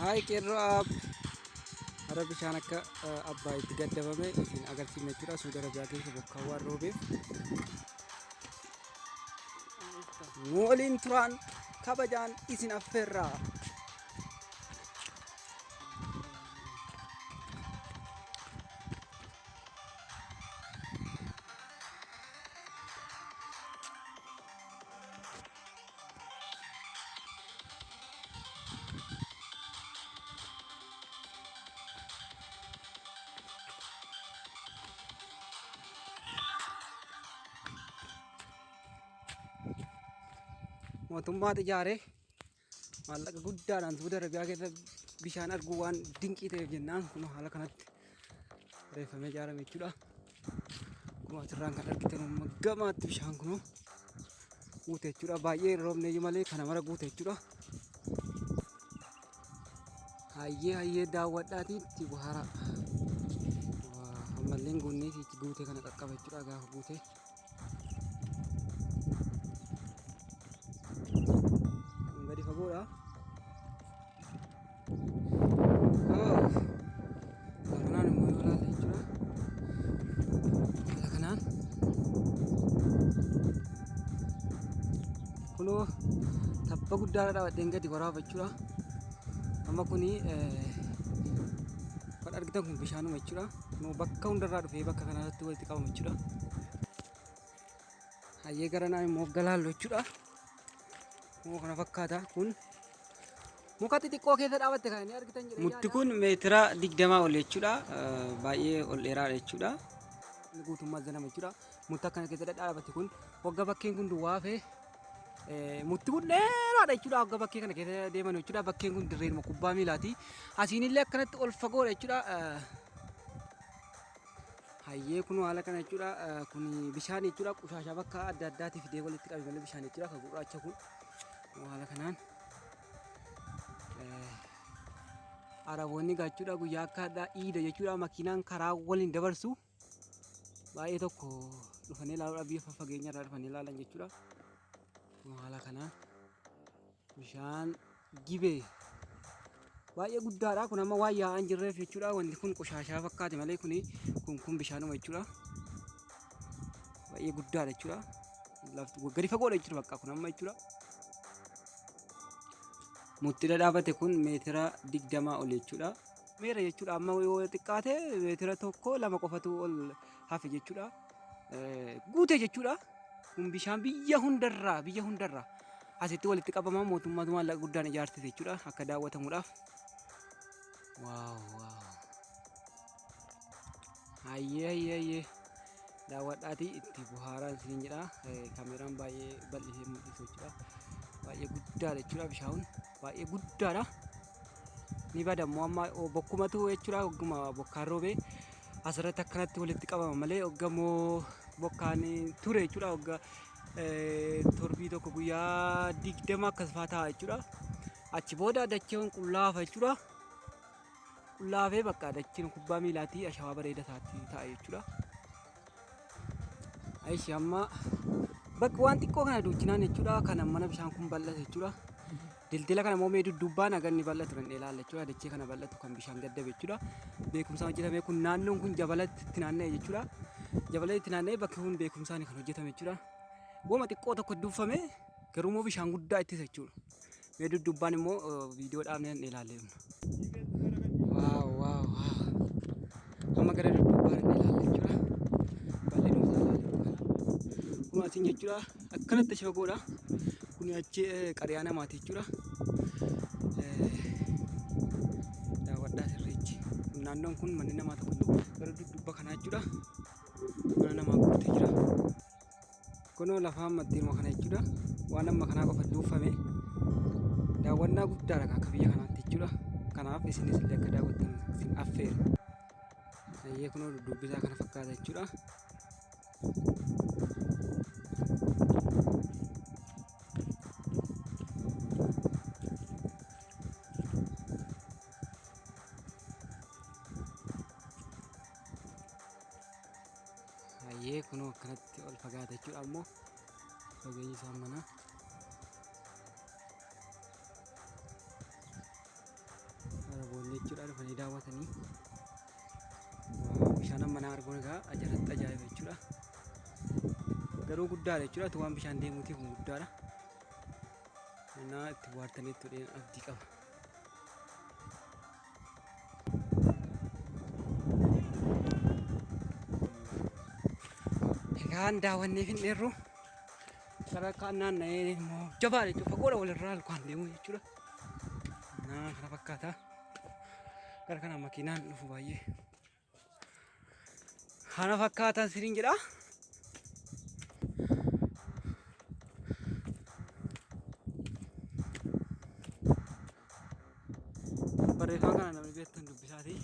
Hai kerro ab ada bishaan akka abbaa itti gaddabame isin agarsiifne jechuudha. Suudi Arabiyaa keessa bokkaa waan roobeef waliin turaan kabajaan isin affeerraa. Mootummaa ijaaree maallaqa guddaadhaan Suudi Arabiyaa keessa bishaan arguu waan dinqii ta'eef jennaan kun haala kanatti reeffamee ijaarame jechuudha. Kun asirraan kan argitan gamaatti bishaan kun guute jechuudha. Baay'ee roobne malee kana mara guute jechuudha. Hayyee daawwadhaati itti buhara. Ammallee guunnee itti guute kana qaqqaba jechuudha gaafa guute. Fagoda. Kanan mo wala sa itsura. Kanan. Kuno tappa guddaadha dhaabadheen gadi waraaba jechuudha. Amma kuni kan argitan kun bishaanuma jechuudha. No bakka hundarraa dhufee bakka kanatti walitti qabama jechuudha. Hayyee garanaa immoo galaallo jechuudha. Kana fakkaata kun muka xixiqqoo keessa dhaabatte kan inni argitan jedhee mutti kun meetira 20 ol jechuudha. Baay'ee ol dheeraadha jechuudha. Guutummaa zanama jechuudha. Mutti akkana keessa dhaabatte kun wagga bakkeen kun duwwaafee mutti kun dheeraadha jechuudha. Wagga bakkee kana keessa deeman jechuudha. Bakkeen kun dirreen kubbaa miilaati. Asiin illee akkanatti ol fagoodha jechuudha. Hayyee kun haala kana jechuudha. Kun bishaan jechuudha. Qushashaa bakka adda addaatiif fidee walitti qabee malee bishaan jechuudha. Kan gurraacha kun wala kanaan araboonni gaachuudha guyyaa akka addaa iida jechuudha. Makiinaan karaa waliin dabarsu baay'ee tokko dhufanii ilaaluudhaaf biyya fageenyarraa dhufanii ilaalan jechuudha. Haala kanaan bishaan gibee baay'ee guddaadha. Kun amma waan yaa'an jirreef jechuudha. Wanti kun qushashaa fakkaate malee kun bishaanuma jechuudha. Baay'ee guddaadha jechuudha. Lafti gadi fagoodha jechuudha bakka kun amma jechuudha. Mutti dhadhaabate kun meetira 20 ol jechuudha. Meera jechuudha. Amma yoo xiqqaate meetira tokko lama qofatu ol hafe jechuudha. Guute jechuudha. Kun bishaan biyya hundarraa asitti walitti qabama. Mootummaa maallaqa guddaan ijaarsise jechuudha akka daawwatamuudhaaf. Waaw. Hayyee daawwadhaati itti buhaaraan isin jedha. Kaameraan baay'ee bal'isee mul'isu jechuudha. Baay'ee guddaadha jechuudha bishaan baay'ee guddaadha. Ni badammoo amma bokkumatu jechuudha. Ogguma bokkaan roobee asirratti akkanatti walitti qabama malee oggamoo bokkaan ture jechuudha. Ogga torbii tokko guyyaa 20 akkas fa'aa ta'a jechuudha. Achi booda dacheen qullaafa jechuudha. Qullaafee bakka dacheen kubbaa miilaatii ashawaa bareeda ta'a jechuudha. Aishi amma bakka waan xiqqoo kana duuchinaan jechuudha. Kana mana bishaan kun bal'ate jechuudha. Dildila kana moomee duddubbaan aganni bal'atu danda'e ilaalla jechuudha. Dachee kana bal'atu kan bishaan gaddabe jechuudha. Beekumsaan hojjetame kun naannoon kun jabalatti itti naanna'e jechuudha. Jabalatti itti naanna'e bakki kun beekumsaan kan hojjetame jechuudha. Gooma xiqqoo tokko duffame garuu immoo bishaan guddaa ittisa jechuudha. Mee duddubbaan immoo viidiyoo dhaabnee ilaalle. Waaw. Amma gara duddubbaan ilaalle jechuudha. Kun asin jechuudha. Akkanatti shagoodha. Kun achi qariyaa namaati jechuudha. Daawwadhaa sirriichi. Naannoon kun manni namaa tokko gara dudduuba kanaa jechuudha. Mana namaa guutee jira. Kunoo lafaan maddiinuma kana jechuudha. Waan amma kanaa qofa duufame daawwannaa guddaadha akka biyya kanaatti jechuudha. Kanaaf isinis illee akka daawwattan isin affeera. Hayyee kunoo dudduubbisaa kana fakkaata jechuudha. Hayyee kunoo akkanatti ol fagaata jechuudha. Ammoo fageenyi isaa mana dhufanii daawwatanii bishaan amma na arguun egaa ajalatti ajaa'iba jechuudha. Garuu guddaadha jechuudha. Waan bishaan deemuutii kun guddaadha. Innaa itti bohaartanii itti dhufeen abdii qaba. Egaan daawwannee fin dheerru karaa kaan naanna'ee immoo jabaadha jechuudha. Fagoodha walirraa alkaan deemu jechuudha. Kana fakkaata. Gara kana makiinaan dhufu baay'ee kana fakkaatan siriin jedha. Barreeffama kana namni beektan dubbisaati.